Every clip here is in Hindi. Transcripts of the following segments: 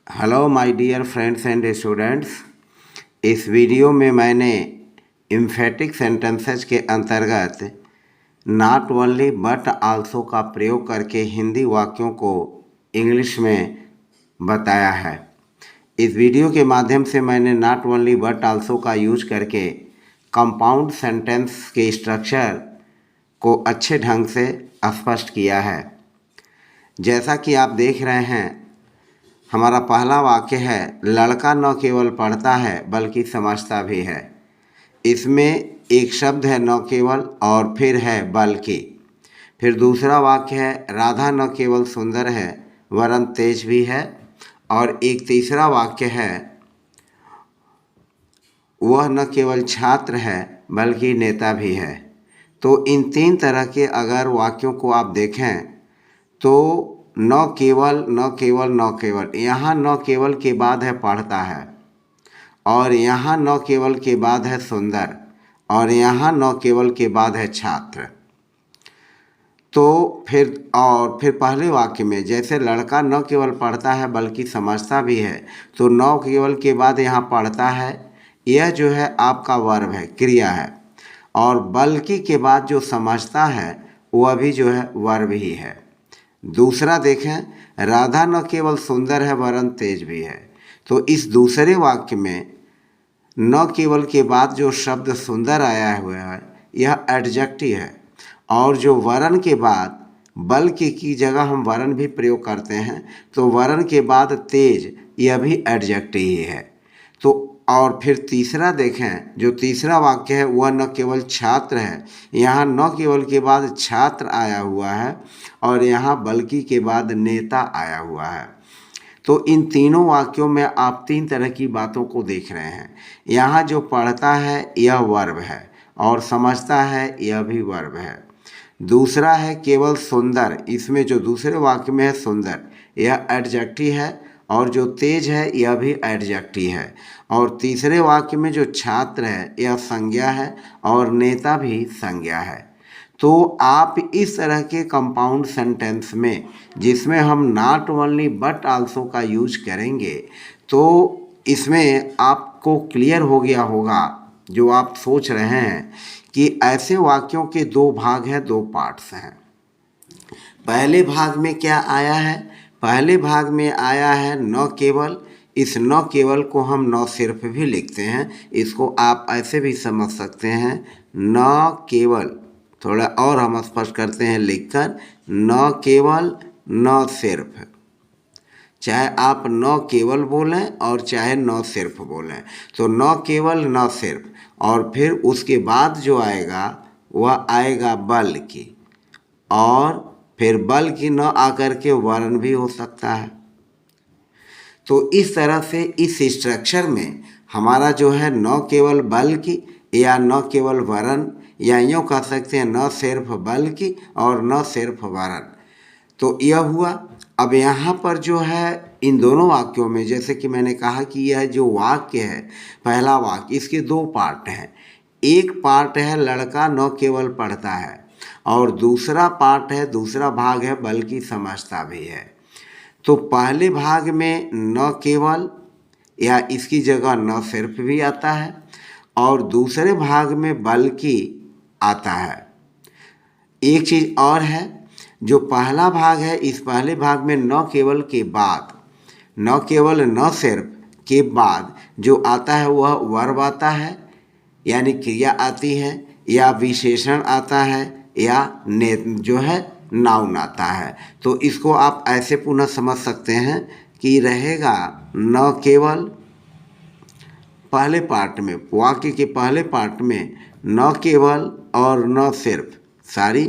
Hello my dear friends and students. इस वीडियो में मैंने एम्फेटिक सेंटेंसेस के अंतर्गत नॉट ओनली बट आल्सो का प्रयोग करके हिंदी वाक्यों को इंग्लिश में बताया है। इस वीडियो के माध्यम से मैंने नॉट ओनली बट आल्सो का यूज करके कंपाउंड सेंटेंस के स्ट्रक्चर को अच्छे ढंग से स्पष्ट किया है। जैसा कि आप देख रहे हैं, हमारा पहला वाक्य है, लड़का न केवल पढ़ता है बल्कि समझता भी है। इसमें एक शब्द है न केवल और फिर है बल्कि। फिर दूसरा वाक्य है, राधा न केवल सुंदर है वरन तेज भी है। और एक तीसरा वाक्य है, वह न केवल छात्र है बल्कि नेता भी है। तो इन तीन तरह के अगर वाक्यों को आप देखें तो न केवल न केवल न केवल, यहाँ न केवल के बाद है पढ़ता है, और यहाँ न केवल के बाद है सुंदर, और यहाँ न केवल के बाद है छात्र। तो फिर पहले वाक्य में जैसे लड़का न केवल पढ़ता है बल्कि समझता भी है, तो न केवल के बाद यहाँ पढ़ता है, यह जो है आपका वर्ब है, क्रिया है। और बल्कि के बाद जो समझता है वह भी जो है वर्ब ही है। दूसरा देखें, राधा न केवल सुंदर है वरन तेज भी है। तो इस दूसरे वाक्य में न केवल के बाद जो शब्द सुंदर आया हुआ है यह एडजेक्टिव है, और जो वरन के बाद बल्कि की जगह हम वरन भी प्रयोग करते हैं, तो वरन के बाद तेज, यह भी एडजेक्टिव ही है। तो और फिर तीसरा देखें, जो तीसरा वाक्य है वह न केवल छात्र है, यहाँ न केवल के बाद छात्र आया हुआ है, और यहाँ बल्कि के बाद नेता आया हुआ है। तो इन तीनों वाक्यों में आप तीन तरह की बातों को देख रहे हैं। यहाँ जो पढ़ता है यह वर्ब है, और समझता है यह भी वर्ब है। दूसरा है केवल सुंदर, इसमें जो दूसरे वाक्य में है सुंदर, यह एडजेक्टिव है, और जो तेज है यह भी एडजेक्टिव है। और तीसरे वाक्य में जो छात्र है यह संज्ञा है, और नेता भी संज्ञा है। तो आप इस तरह के कंपाउंड सेंटेंस में जिसमें हम नॉट ओनली बट आल्सो का यूज करेंगे, तो इसमें आपको क्लियर हो गया होगा जो आप सोच रहे हैं कि ऐसे वाक्यों के दो भाग हैं, दो पार्ट्स हैं। पहले भाग में क्या आया है? पहले भाग में आया है न केवल। इस न केवल को हम न सिर्फ भी लिखते हैं, इसको आप ऐसे भी समझ सकते हैं, न केवल। थोड़ा और हम स्पष्ट करते हैं लिखकर, न केवल न सिर्फ। चाहे आप न केवल बोलें और चाहे न सिर्फ बोलें, तो न केवल न सिर्फ, और फिर उसके बाद जो आएगा वह आएगा बल्कि, और फिर बल्कि न आकर के वर्ण भी हो सकता है। तो इस तरह से इस स्ट्रक्चर में हमारा जो है न केवल बल्कि या न केवल वर्ण, या यूँ कह सकते हैं न सिर्फ बल्कि और न सिर्फ वर्ण। तो यह हुआ। अब यहाँ पर जो है इन दोनों वाक्यों में, जैसे कि मैंने कहा कि यह जो वाक्य है, पहला वाक्य, इसके दो पार्ट हैं। एक पार्ट है लड़का न केवल पढ़ता है, और दूसरा पार्ट है, दूसरा भाग है बल्कि समझता भी है। तो पहले भाग में न केवल या इसकी जगह न सिर्फ भी आता है, और दूसरे भाग में बल्कि आता है। एक चीज़ और है, जो पहला भाग है, इस पहले भाग में न केवल के बाद, न केवल न सिर्फ के बाद जो आता है वह वर्ब आता है, यानी क्रिया आती है, या विशेषण आता है, या जो है नाउन आता है। तो इसको आप ऐसे पुनः समझ सकते हैं कि रहेगा न केवल, पहले पार्ट में, वाक्य के पहले पार्ट में न केवल और न सिर्फ, सारी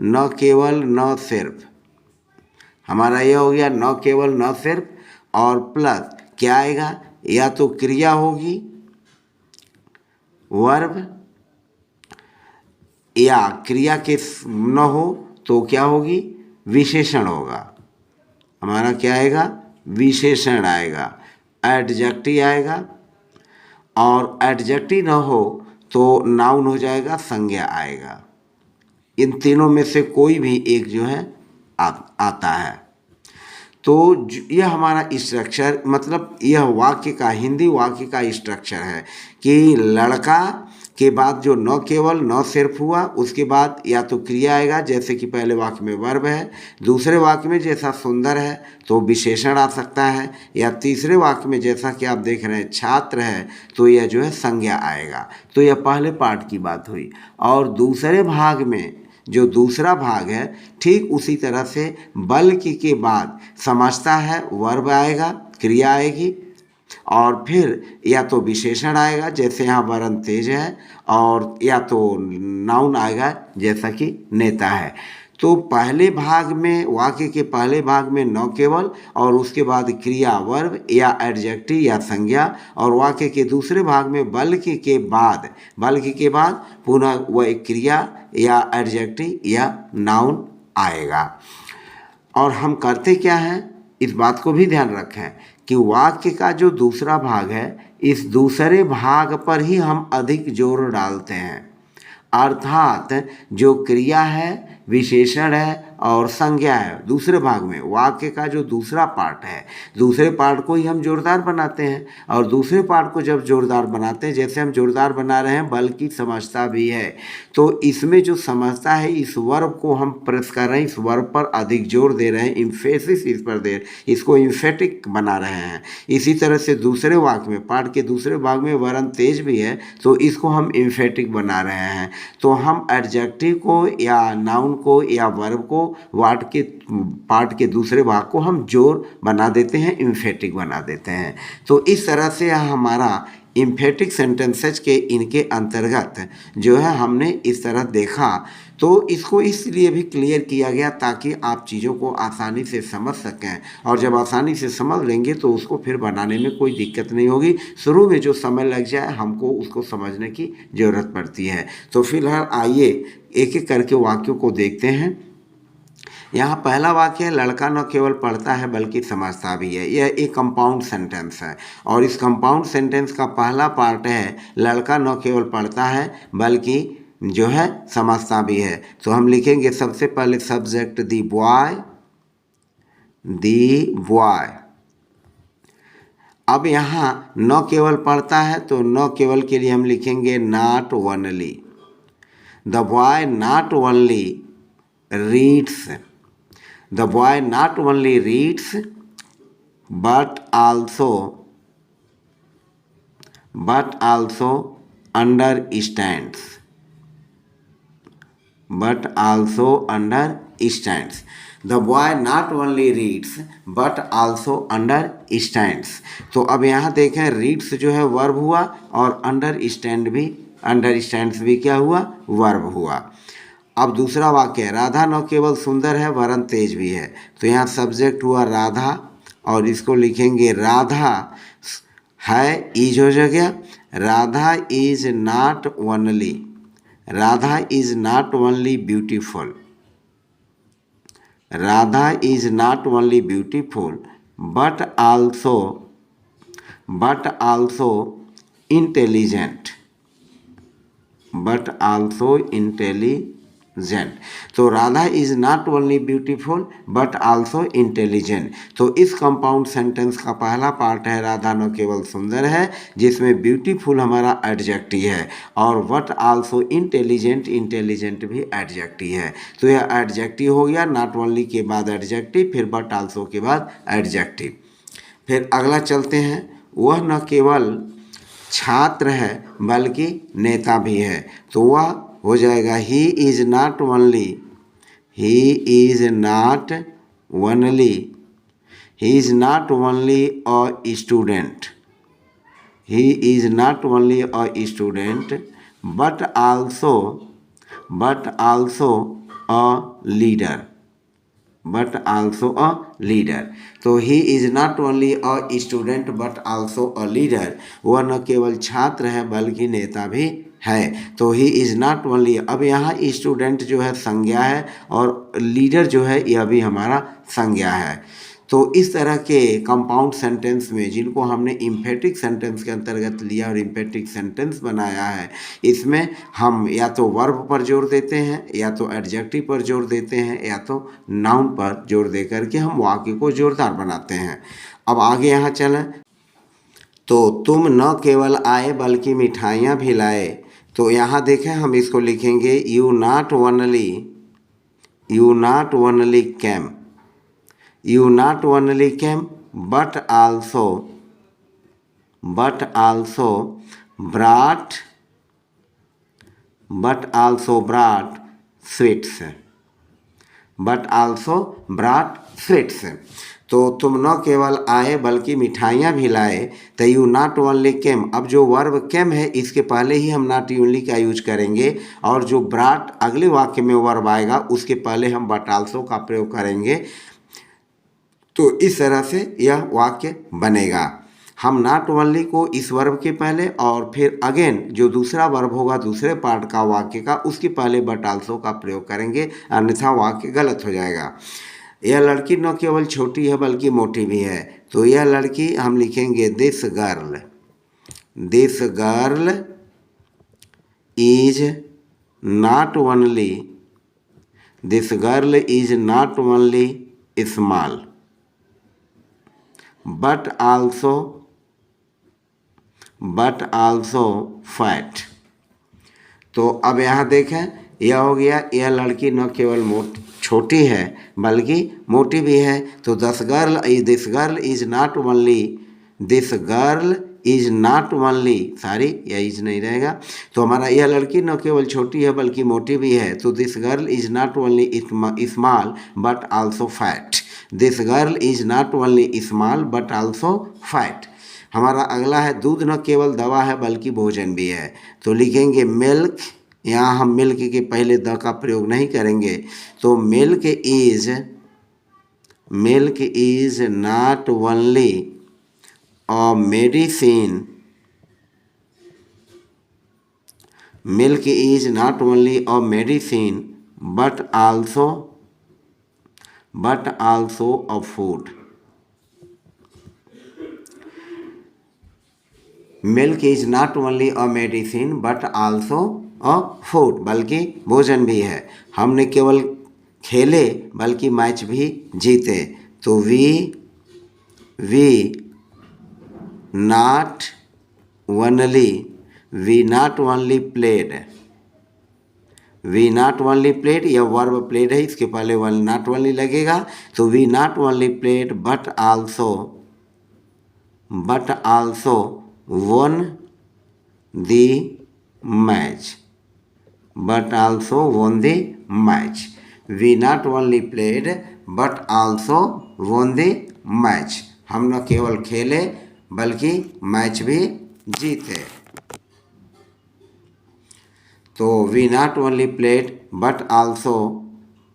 न केवल न सिर्फ, हमारा यह हो गया न केवल न सिर्फ, और प्लस क्या आएगा, या तो क्रिया होगी वर्ब, या क्रिया के न हो तो क्या होगी, विशेषण होगा। हमारा क्या आएगा, विशेषण आएगा, एडजेक्टिव आएगा, और एडजेक्टिव न हो तो नाउन हो जाएगा, संज्ञा आएगा। इन तीनों में से कोई भी एक जो है आता है। तो यह हमारा स्ट्रक्चर, मतलब यह वाक्य का, हिंदी वाक्य का स्ट्रक्चर है कि लड़का के बाद जो न केवल न सिर्फ हुआ, उसके बाद या तो क्रिया आएगा, जैसे कि पहले वाक्य में वर्ब है, दूसरे वाक्य में जैसा सुंदर है तो विशेषण आ सकता है, या तीसरे वाक्य में जैसा कि आप देख रहे हैं छात्र है तो यह जो है संज्ञा आएगा। तो यह पहले पार्ट की बात हुई। और दूसरे भाग में जो दूसरा भाग है, ठीक उसी तरह से बल्कि के बाद समझता है वर्ब आएगा, क्रिया आएगी, और फिर या तो विशेषण आएगा जैसे यहाँ वरन तेज है, और या तो नाउन आएगा जैसा कि नेता है। तो पहले भाग में, वाक्य के पहले भाग में न केवल, और उसके बाद क्रिया वर्ब या एडजेक्टिव या संज्ञा, और वाक्य के दूसरे भाग में बल्कि के बाद पुनः वह क्रिया या एडजेक्टिव या नाउन आएगा। और हम करते क्या हैं, इस बात को भी ध्यान रखें कि वाक्य का जो दूसरा भाग है, इस दूसरे भाग पर ही हम अधिक जोर डालते हैं। अर्थात जो क्रिया है, विशेषण है और संज्ञा है, दूसरे भाग में वाक्य का जो दूसरा पार्ट है, दूसरे पार्ट को ही हम जोरदार बनाते हैं। और दूसरे पार्ट को जब जोरदार बनाते हैं, जैसे हम जोरदार बना रहे हैं बल्कि समझता भी है, तो इसमें जो समझता है, इस वर्ब को हम प्रेस कर रहे हैं, इस वर्ब पर अधिक जोर दे रहे हैं, इम्फेसिस इस पर दे, इसको इम्फेटिक बना रहे हैं। इसी तरह से दूसरे वाक्य में, पार्ट के दूसरे भाग में वरन तेज भी है तो इसको हम इम्फेटिक बना रहे हैं। तो हम एडजेक्टिव को या नाउन को या वर्ब को पार्ट के दूसरे भाग को हम जोर बना देते हैं, इम्फेटिक बना देते हैं। तो इस तरह से हमारा इम्फेटिक सेंटेंसेज के इनके अंतर्गत जो है हमने इस तरह देखा। तो इसको इसलिए भी क्लियर किया गया ताकि आप चीज़ों को आसानी से समझ सकें, और जब आसानी से समझ लेंगे तो उसको फिर बनाने में कोई दिक्कत नहीं होगी। शुरू में जो समय लग जाए हमको उसको समझने की ज़रूरत पड़ती है। तो फिलहाल आइए एक एक करके वाक्यों को देखते हैं। यहाँ पहला वाक्य है, लड़का न केवल पढ़ता है बल्कि समझता भी है। यह एक कंपाउंड सेंटेंस है, और इस कंपाउंड सेंटेंस का पहला पार्ट है, लड़का न केवल पढ़ता है बल्कि जो है समझता भी है। तो हम लिखेंगे सबसे पहले सब्जेक्ट दी बॉय। अब यहाँ न केवल पढ़ता है तो न केवल के लिए हम लिखेंगे not only. The boy not only reads, the boy not only reads but also understands, the boy not only reads but also understands। तो अब यहाँ देखें, रीड्स जो है वर्ब हुआ, और अंडरस्टैंड्स भी क्या हुआ, वर्ब हुआ। अब दूसरा वाक्य है, राधा न केवल सुंदर है वरन तेज भी है। तो यहाँ सब्जेक्ट हुआ राधा, और इसको लिखेंगे राधा है, इज हो जाएगा, Radha is not only beautiful, Radha is not only beautiful but also intelligent. तो Radha is not only beautiful but also intelligent. तो इस कंपाउंड सेंटेंस का पहला पार्ट है, राधा न केवल सुंदर है, जिसमें ब्यूटीफुल हमारा एडजेक्टिव है, और बट आल्सो इंटेलिजेंट भी एडजेक्टिव है। तो यह एडजेक्टिव हो गया, नॉट ओनली के बाद एडजेक्टिव, फिर बट आल्सो के बाद एडजेक्टिव। फिर अगला चलते हैं, वह न केवल छात्र है बल्कि नेता भी है। तो वह हो जाएगा he is not only a student, but also a leader. तो he is not only a student but also a leader, वह न केवल छात्र है बल्कि नेता भी है। तो ही इज नॉट ओनली, अब यहाँ स्टूडेंट जो है संज्ञा है, और लीडर जो है यह भी हमारा संज्ञा है। तो इस तरह के कंपाउंड सेंटेंस में जिनको हमने इम्फेटिक सेंटेंस के अंतर्गत लिया और इम्फेटिक सेंटेंस बनाया है, इसमें हम या तो वर्ब पर जोर देते हैं, या तो एडजेक्टिव पर जोर देते हैं, या तो नाउन पर जोर दे करके हम वाक्य को जोरदार बनाते हैं। अब आगे यहाँ चलें तो तुम न केवल आए बल्कि मिठाइयाँ भी लाए। तो यहाँ देखें हम इसको लिखेंगे you not only came, you not only came but also brought sweets. तो तुम न केवल आए बल्कि मिठाइयाँ भी लाए। तो यू नॉट ओनली केम, अब जो वर्ब केम है इसके पहले ही हम नॉट ओनली का यूज करेंगे, और जो ब्राट अगले वाक्य में वर्ब आएगा उसके पहले हम बट आल्सो का प्रयोग करेंगे। तो इस तरह से यह वाक्य बनेगा। हम नॉट ओनली को इस वर्ब के पहले और फिर अगेन जो दूसरा वर्ब होगा दूसरे पार्ट का वाक्य का उसके पहले बट आल्सो का प्रयोग करेंगे, अन्यथा वाक्य गलत हो जाएगा। यह लड़की न केवल छोटी है बल्कि मोटी भी है। तो यह लड़की हम लिखेंगे this girl is not only small but also fat. तो अब यहाँ देखें यह हो गया, यह लड़की न केवल छोटी है बल्कि मोटी भी है। तो this girl is not only sorry, यह इज नहीं रहेगा। तो हमारा यह लड़की न केवल छोटी है बल्कि मोटी भी है। तो this girl is not only small but also fat, this girl is not only small but also fat. हमारा अगला है दूध न केवल दवा है बल्कि भोजन भी है। तो लिखेंगे मिल्क, यहाँ हम मिल्क के पहले द का प्रयोग नहीं करेंगे। तो milk is not only a medicine, milk is not only a medicine but also a food. Milk is not only a medicine but also a food, बल्कि भोजन भी है। हमने केवल खेले बल्कि मैच भी जीते। तो वी नॉट ओनली प्लेड, यह वर्ब प्लेड है, इसके पहले नॉट ओनली लगेगा। तो we not only played but also won the match, we not only played but also won the match, हम न केवल खेले बल्कि मैच भी जीते। तो we not only played but also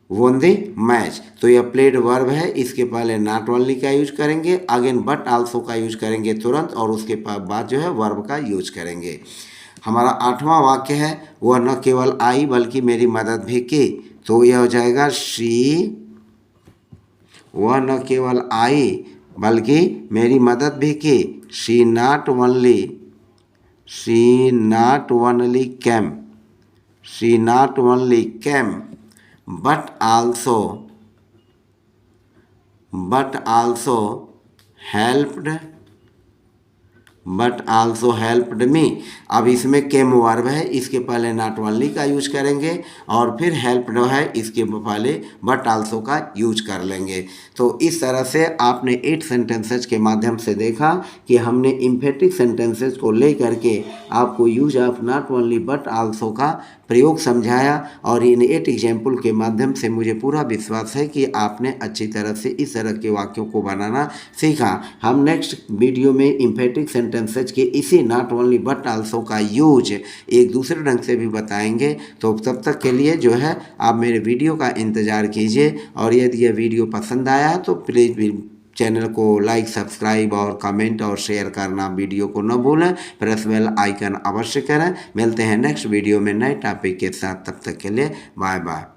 won the match. तो यह प्लेड वर्ब है, इसके पहले नॉट ओनली का यूज करेंगे, अगेन बट आल्सो का यूज करेंगे तुरंत, और उसके बाद जो है वर्ब का यूज करेंगे। हमारा 8वां वाक्य है वह न केवल आई बल्कि मेरी मदद भी की। तो यह हो जाएगा वह न केवल आई बल्कि मेरी मदद भी की। She not only came but also helped me। अब इसमें केम वर्ब है, इसके पहले नॉट ओनली का यूज करेंगे, और फिर हेल्प्ड है, इसके पहले बट आल्सो का यूज कर लेंगे। तो इस तरह से आपने 8 सेंटेंसेज के माध्यम से देखा कि हमने इम्फेटिक सेंटेंसेज को ले करके आपको use of not only but also का प्रयोग समझाया, और इन 8 एग्जाम्पल के माध्यम से मुझे पूरा विश्वास है कि आपने अच्छी तरह से इस तरह के वाक्यों को बनाना सीखा। हम नेक्स्ट वीडियो में इम्फेटिक सेंटेंसेज के इसी नॉट ओनली बट आल्सो का यूज एक दूसरे ढंग से भी बताएंगे। तो तब तक के लिए जो है आप मेरे वीडियो का इंतज़ार कीजिए, और यदि यह वीडियो पसंद आया तो प्लीज़ चैनल को लाइक, सब्सक्राइब और कमेंट और शेयर करना वीडियो को न भूलें, प्रेस बेल आइकन अवश्य करें। मिलते हैं नेक्स्ट वीडियो में नए टॉपिक के साथ, तब तक के लिए बाय बाय।